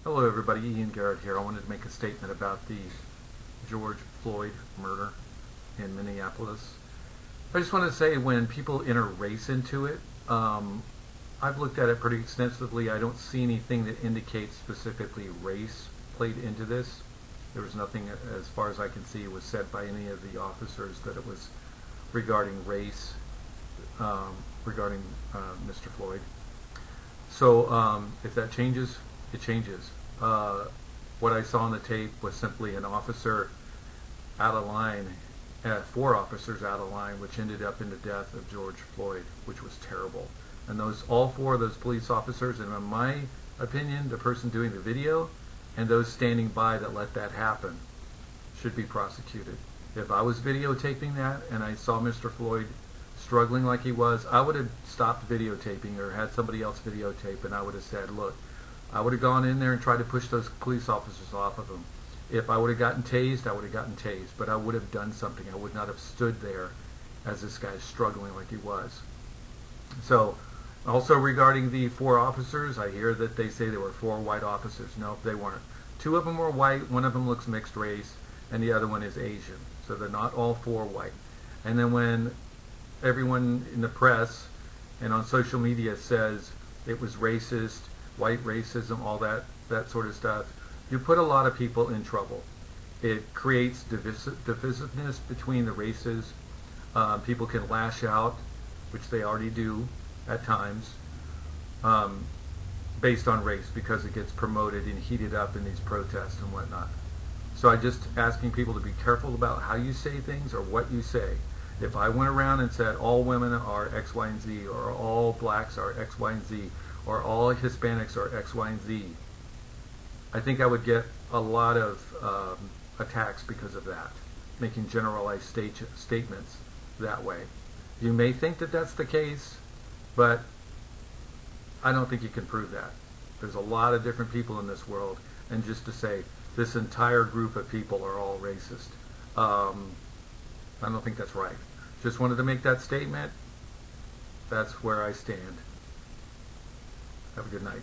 Hello everybody, Ian Garrett here. I wanted to make a statement about the George Floyd murder in Minneapolis. I just want to say when people enter race into it, I've looked at it pretty extensively. I don't see anything that indicates specifically race played into this. There was nothing, as far as I can see, was said by any of the officers that it was regarding race, regarding Mr. Floyd. So if that changes, it changes. What I saw on the tape was simply an officer out of line, four officers out of line, which ended up in the death of George Floyd, which was terrible. And all four of those police officers, and in my opinion, the person doing the video and those standing by that let that happen should be prosecuted. If I was videotaping that and I saw Mr. Floyd struggling like he was, I would have stopped videotaping or had somebody else videotape, and I would have said, look, I would have gone in there and tried to push those police officers off of him. If I would have gotten tased, I would have gotten tased, but I would have done something. I would not have stood there as this guy's struggling like he was. So, also regarding the four officers, I hear that they say there were four white officers. No, they weren't. Two of them were white, one of them looks mixed race, and the other one is Asian. So they're not all four white. And then when everyone in the press and on social media says it was racist, white racism, all that sort of stuff, you put a lot of people in trouble. It creates divisiveness between the races. People can lash out, which they already do at times, based on race, because it gets promoted and heated up in these protests and whatnot. So I'm just asking people to be careful about how you say things or what you say. If I went around and said all women are X, Y, and Z, or all blacks are X, Y, and Z, or all Hispanics are X, Y, and Z, I think I would get a lot of attacks because of that, making generalized statements that way. You may think that that's the case, but I don't think you can prove that. There's a lot of different people in this world, and just to say this entire group of people are all racist, I don't think that's right. Just wanted to make that statement. That's where I stand. Have a good night.